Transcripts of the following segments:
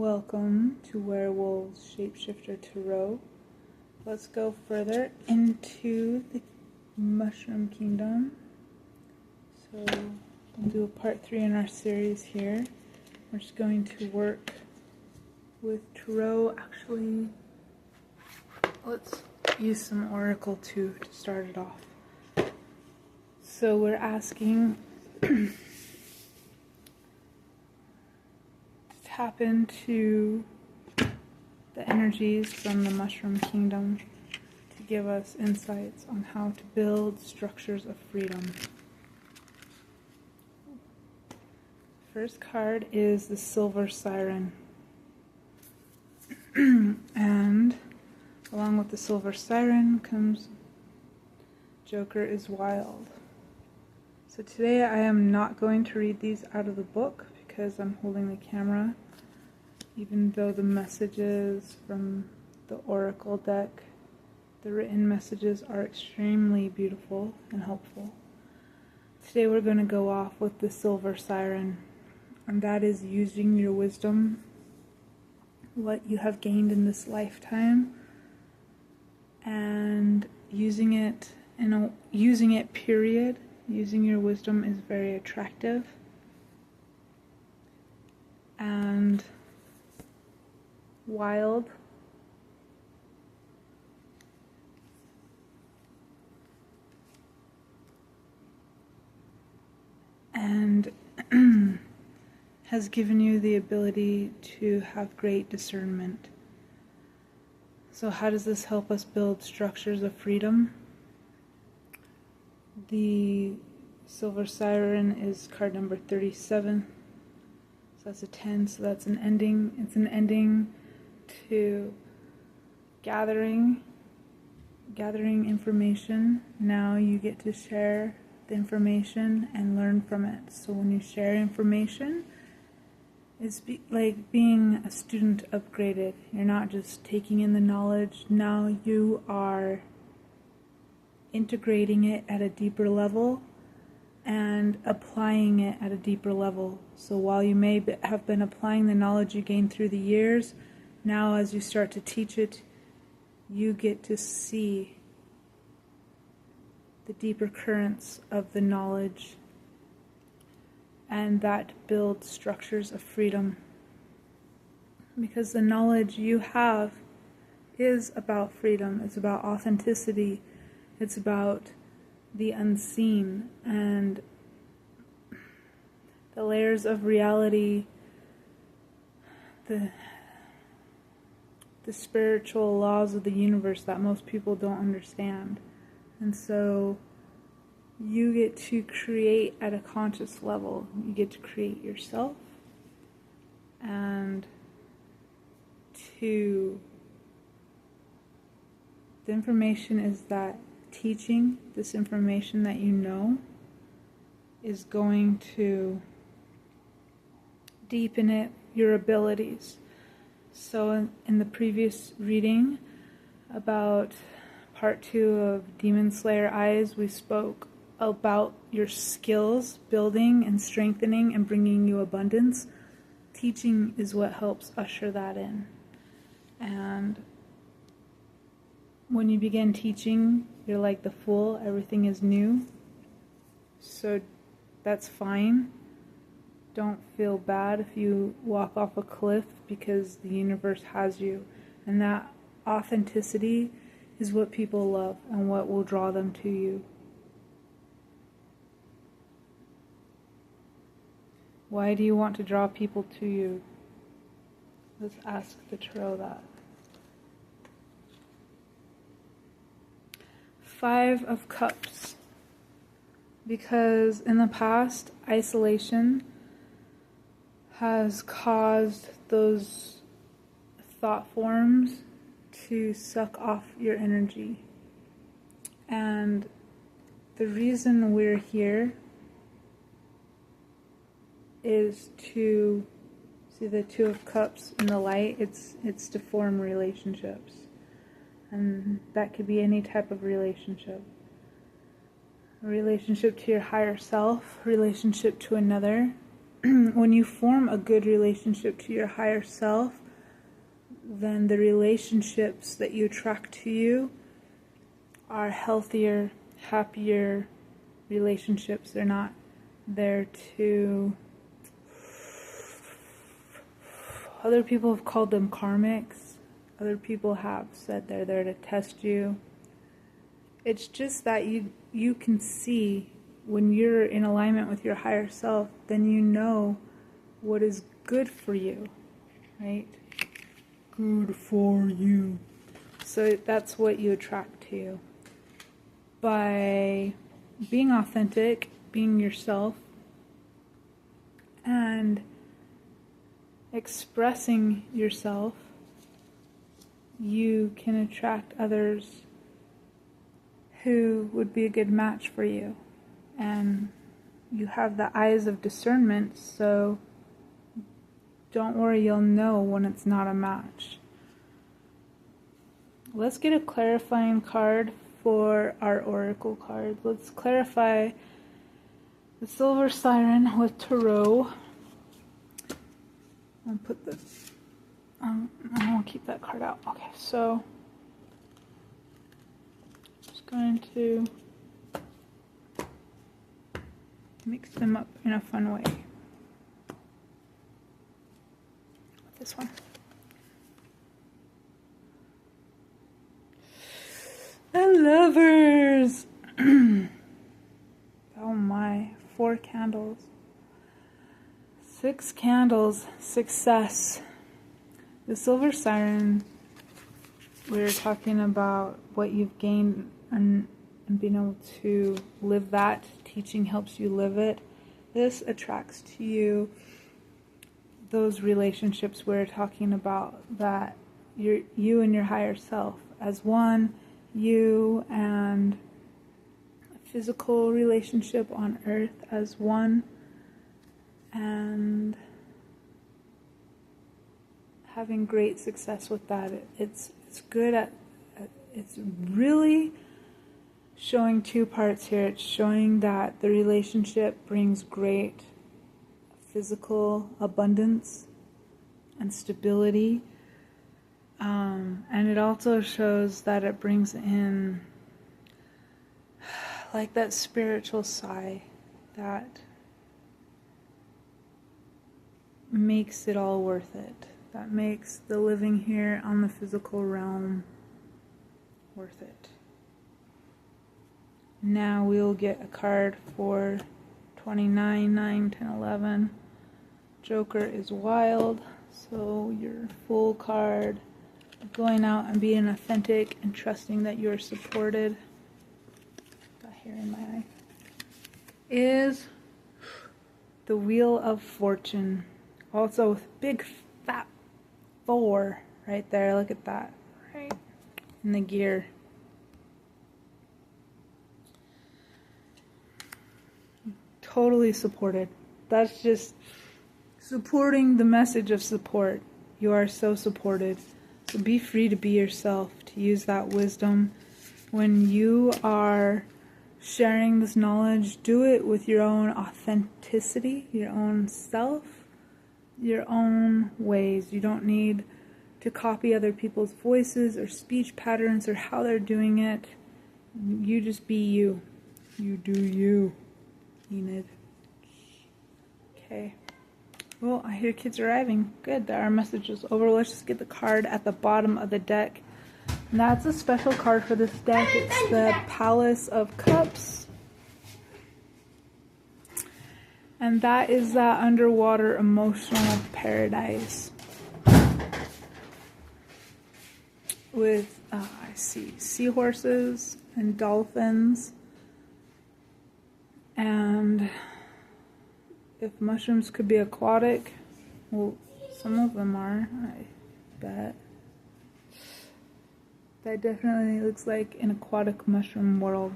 Welcome to Werewolves Shapeshifter Tarot. Let's go further into the Mushroom Kingdom. So we'll do a part 3 in our series here. We're just going to work with Tarot. Actually, let's use some Oracle too to start it off. So we're asking tap into the energies from the Mushroom Kingdom to give us insights on how to build structures of freedom. First card is the Silver Siren. And along with the Silver Siren comes Joker is Wild. So today I am not going to read these out of the book because I'm holding the camera, even though the messages from the Oracle deck, the written messages, are extremely beautiful and helpful. Today we're going to go off with the Silver Siren, and that is using your wisdom, what you have gained in this lifetime, and using it period. Using your wisdom is very attractive, and wild and has given you the ability to have great discernment. So how does this help us build structures of freedom? The Silver Siren is card number 37. So that's a 10, so that's an ending. It's an ending to gathering information. Now you get to share the information and learn from it. So when you share information, it's like being a student upgraded. You're not just taking in the knowledge. Now you are integrating it at a deeper level and applying it at a deeper level. So while you may have been applying the knowledge you gained through the years, now as you start to teach it, you get to see the deeper currents of the knowledge, and that builds structures of freedom. Because the knowledge you have is about freedom, it's about authenticity, it's about the unseen and the layers of reality, the spiritual laws of the universe that most people don't understand. And so you get to create at a conscious level. You get to create yourself, and the information is that teaching this information that you know is going to deepen your abilities. So in the previous reading about part 2 of Demon Slayer Eyes, we spoke about your skills building and strengthening and bringing you abundance. Teaching is what helps usher that in. And when you begin teaching, you're like the fool, everything is new. So that's fine. Don't feel bad if you walk off a cliff, because the universe has you. And that authenticity is what people love and what will draw them to you. Why do you want to draw people to you? Let's ask the tarot that. 5 of Cups. Because in the past, isolation has caused those thought forms to suck off your energy. And the reason we're here is to see the 2 of Cups in the light. It's to form relationships. And that could be any type of relationship. A relationship to your higher self, relationship to another, when you form a good relationship to your higher self, then the relationships that you attract to you are healthier, happier relationships. They're not there to... Other people have called them karmics. Other people have said they're there to test you. It's just that you can see when you're in alignment with your higher self, then you know what is good for you, right? Good for you. So that's what you attract to. By being authentic, being yourself, and expressing yourself, you can attract others who would be a good match for you. And you have the eyes of discernment, so don't worry, you'll know when it's not a match. Let's get a clarifying card for our oracle card. Let's clarify the Silver Siren with Tarot. I'll put this, I won't keep that card out. Okay, so just going to mix them up in a fun way. This one. The Lovers. Oh my, 4 candles. 6 candles, success. The Silver Siren, we were talking about what you've gained and being able to live that. Teaching helps you live it. This attracts to you those relationships we're talking about, that you and your higher self as one, you and a physical relationship on earth as one, and having great success with that. It's good at, it's really showing 2 parts here. It's showing that the relationship brings great physical abundance and stability, and it also shows that it brings in like that spiritual side that makes it all worth it, that makes the living here on the physical realm worth it. Now we'll get a card for 29, 9, 10, 11. Joker is wild, so your full card of going out and being authentic and trusting that you're supported, got hair in my eye, is the Wheel of Fortune. Also with big fat 4 right there, look at that, right in the gear. Totally supported. That's just supporting the message of support. You are so supported. So be free to be yourself, to use that wisdom. When you are sharing this knowledge, do it with your own authenticity, your own self, your own ways. You don't need to copy other people's voices or speech patterns or how they're doing it. You just be you. You do you, Enid. Okay. Well, I hear kids arriving. Good, our message is over. Let's just get the card at the bottom of the deck. And that's a special card for this deck. It's the Palace of Cups. And that is that underwater emotional paradise. With, I see seahorses and dolphins. And if mushrooms could be aquatic, well, some of them are, I bet. That definitely looks like an aquatic mushroom world.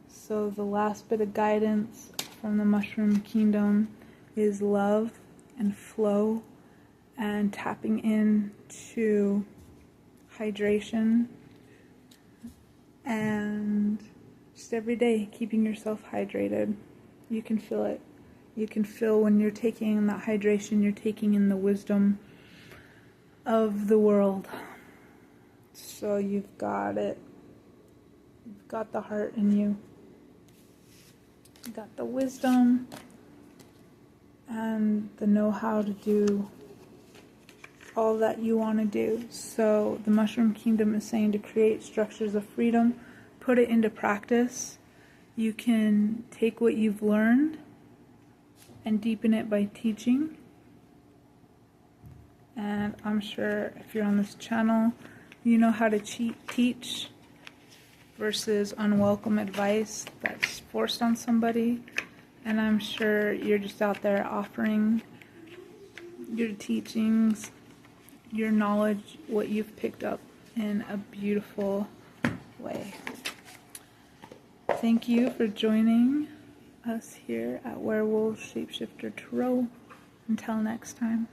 So the last bit of guidance from the mushroom kingdom is love and flow and tapping into hydration and just every day keeping yourself hydrated. You can feel it. You can feel when you're taking that hydration, you're taking in the wisdom of the world. So you've got it. You've got the heart in you. You've got the wisdom and the know-how to do all that you want to do. So the Mushroom Kingdom is saying to create structures of freedom, put it into practice. You can take what you've learned and deepen it by teaching. And I'm sure if you're on this channel, you know how to teach versus unwelcome advice that's forced on somebody. And I'm sure you're just out there offering your teachings, your knowledge, what you've picked up in a beautiful way. Thank you for joining us here at Werewolf Shapeshifter Tarot. Until next time.